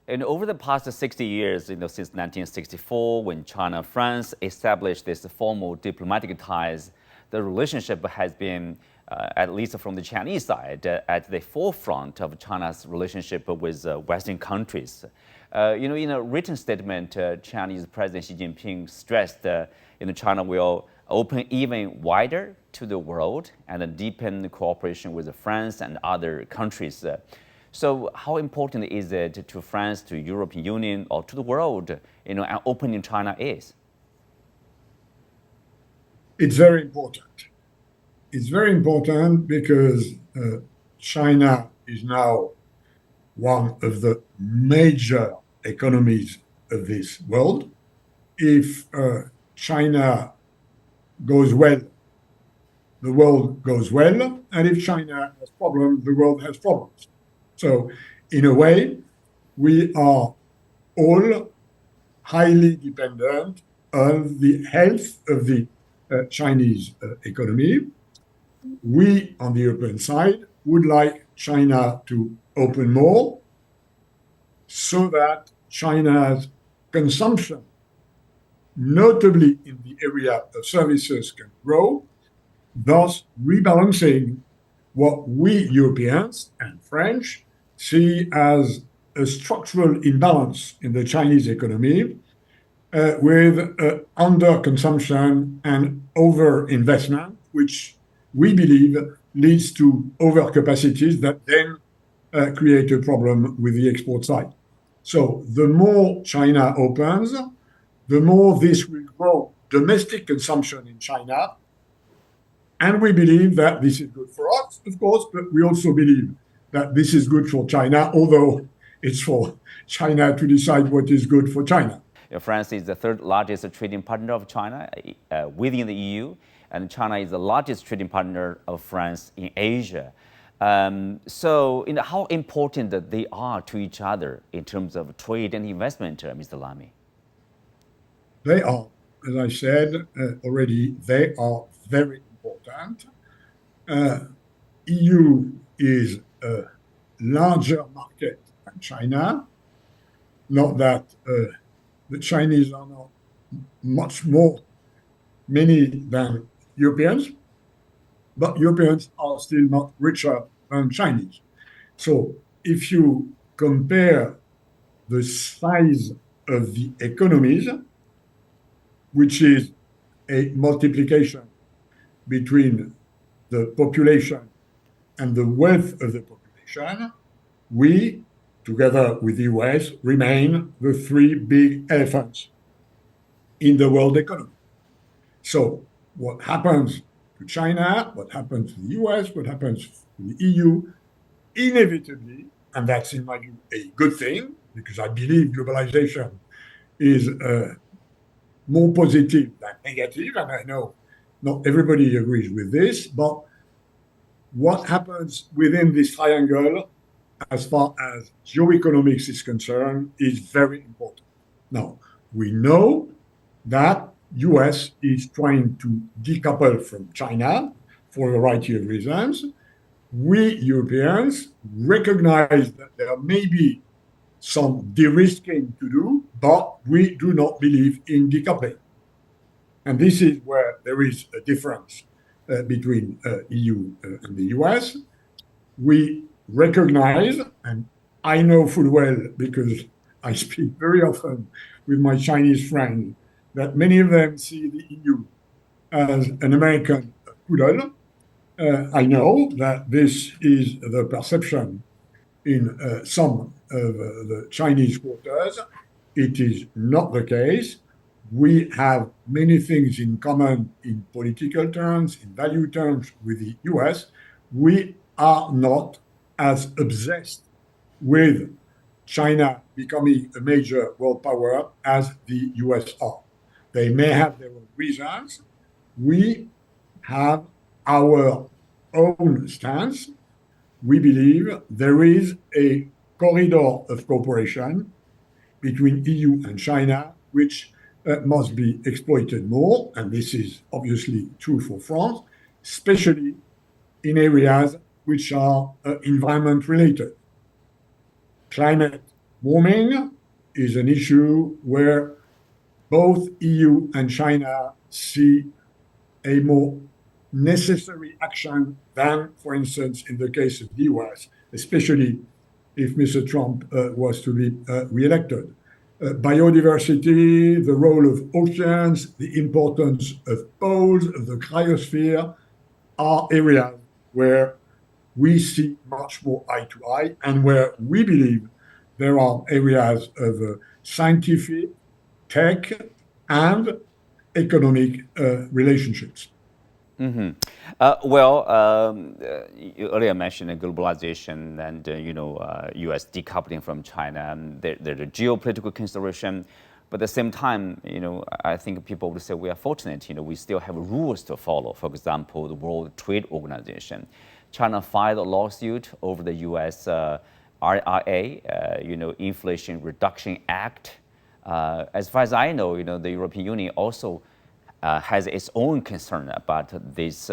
And over the past 60 years, since 1964, when China and France established this formal diplomatic ties, the relationship has been, at least from the Chinese side, at the forefront of China's relationship with Western countries. In a written statement, Chinese President Xi Jinping stressed China will open even wider to the world and deepen cooperation with France and other countries. So how important is it to France, to European Union, or to the world, and opening China is? It's very important. It's very important because China is now one of the major economies of this world. If China goes well, the world goes well, and if China has problems, the world has problems. So, in a way, we are all highly dependent on the health of the Chinese economy. We, on the European side, would like China to open more so that China's consumption, notably in the area of services, can grow, thus rebalancing what we Europeans and French see as a structural imbalance in the Chinese economy with underconsumption and overinvestment, which we believe leads to overcapacities that then create a problem with the export side. So the more China opens, the more this will grow domestic consumption in China. And we believe that this is good for us, of course, but we also believe that this is good for China, although it's for China to decide what is good for China. France is the third largest trading partner of China within the EU, and China is the largest trading partner of France in Asia. So, how important that they are to each other in terms of trade and investment, Mr. Lamy? They are, as I said already, they are very important. EU is a larger market than China. Not that the Chinese are not much many than Europeans, but Europeans are still not richer than Chinese. So if you compare the size of the economies, which is a multiplication between the population and the wealth of the population, we, together with the US, remain the three big elephants in the world economy. So what happens to China, what happens to the US, what happens to the EU, inevitably, and that's in my view a good thing, because I believe globalization is more positive than negative, and I know not everybody agrees with this, but what happens within this triangle as far as geoeconomics is concerned is very important. Now, we know that US is trying to decouple from China for a variety of reasons. We Europeans recognize that there may be some de-risking to do, but we do not believe in decoupling. And this is where there is a difference between EU and the US. We recognize, and I know full well because I speak very often with my Chinese friends, that many of them see the EU as an American poodle. I know that this is the perception in some of the Chinese quarters. It is not the case. We have many things in common in political terms, in value terms with the US. We are not as obsessed with China becoming a major world power as the US are. They may have their own reasons. We have our own stance. We believe there is a corridor of cooperation between EU and China, which must be exploited more. And this is obviously true for France, especially in areas which are environment related. Climate warming is an issue where both EU and China see a more necessary action than, for instance, in the case of the US, especially if Mr. Trump was to be re-elected. Biodiversity, the role of oceans, the importance of poles, of the cryosphere, are areas where we see much more eye to eye and where we believe there are areas of scientific, tech, and economic relationships. Mm-hmm. You earlier mentioned globalization and U.S. decoupling from China. And there's a geopolitical consideration, but at the same time, I think people would say we are fortunate. We still have rules to follow. For example, the World Trade Organization. China filed a lawsuit over the U.S. IRA, Inflation Reduction Act. As far as I know, the European Union also has its own concern about this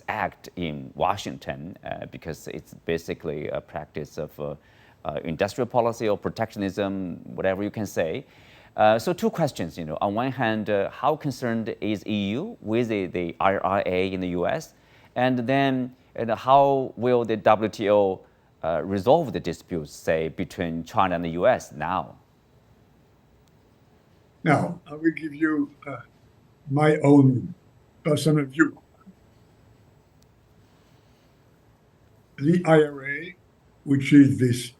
act in Washington because it's basically a practice of industrial policy or protectionism, whatever you can say. So two questions. On one hand, how concerned is EU with the IRA in the U.S., and then how will the WTO resolve the disputes, say, between China and the U.S. now? Now, I will give you my own personal view. The IRA, which is this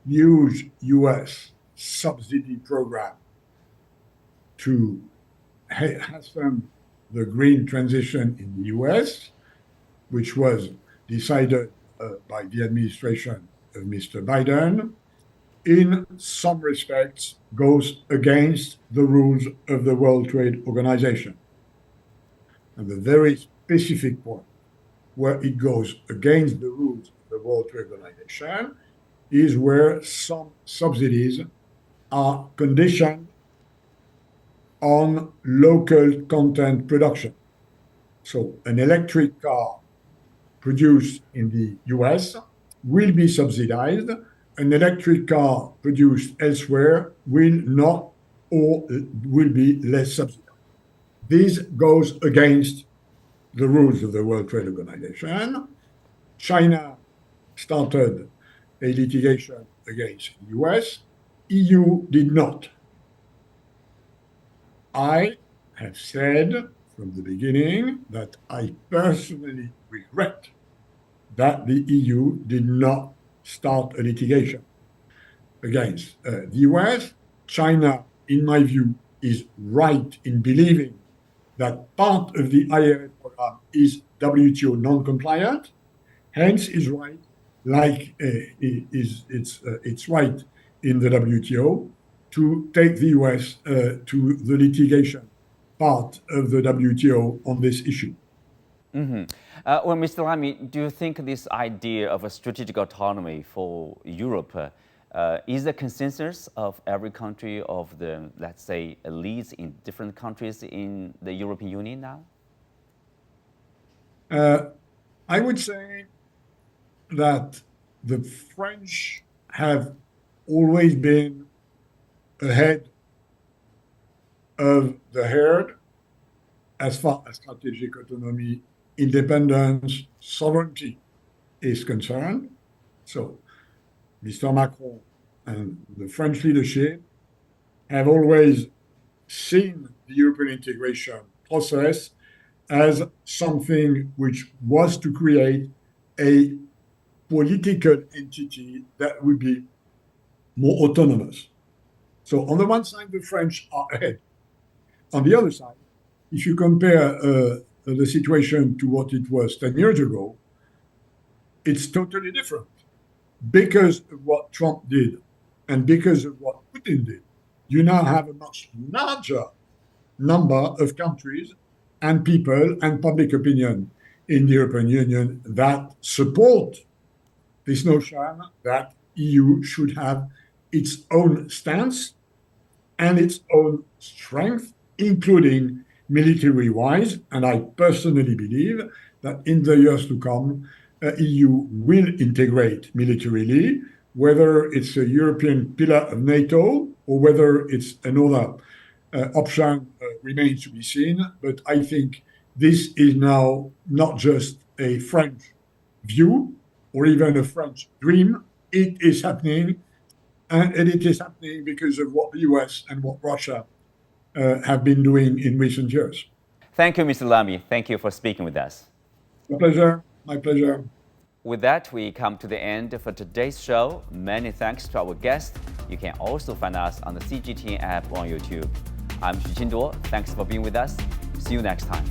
huge US subsidy program to hasten the green transition in the US, which was decided by the administration of Mr. Biden, in some respects goes against the rules of the World Trade Organization. And the very specific point where it goes against the rules of the World Trade Organization is where some subsidies are conditioned on local content production. So an electric car produced in the US will be subsidized. An electric car produced elsewhere will not or will be less subsidized. This goes against the rules of the World Trade Organization. China started a litigation against the US. EU did not. I have said from the beginning that I personally regret that the EU did not start a litigation against the US. China, in my view, is right in believing that part of the IRA program is WTO non-compliant, hence is right, like it's right in the WTO to take the US to the litigation part of the WTO on this issue. Mm-hmm. Well, Mr. Lamy, do you think this idea of a strategic autonomy for Europe is a consensus of every country of the, let's say, elites in different countries in the European Union now? I would say that the French have always been ahead of the herd as far as strategic autonomy, independence, sovereignty is concerned. So Mr. Macron and the French leadership have always seen the European integration process as something which was to create a political entity that would be more autonomous. So on the one side, the French are ahead. On the other side, if you compare the situation to what it was 10 years ago, it's totally different. Because of what Trump did and because of what Putin did, you now have a much larger number of countries and people and public opinion in the European Union that support this notion that EU should have its own stance and its own strength, including military-wise. And I personally believe that in the years to come, EU will integrate militarily whether it's a European pillar of NATO or whether it's another option remains to be seen. But I think this is now not just a French view or even a French dream. It is happening, and it is happening because of what the US and what Russia have been doing in recent years. Thank you, Mr. Lamy. Thank you for speaking with us. My pleasure. My pleasure. With that, we come to the end for today's show. Many thanks to our guests. You can also find us on the CGTN app on YouTube. I'm Xu Qinduo. Thanks for being with us. See you next time.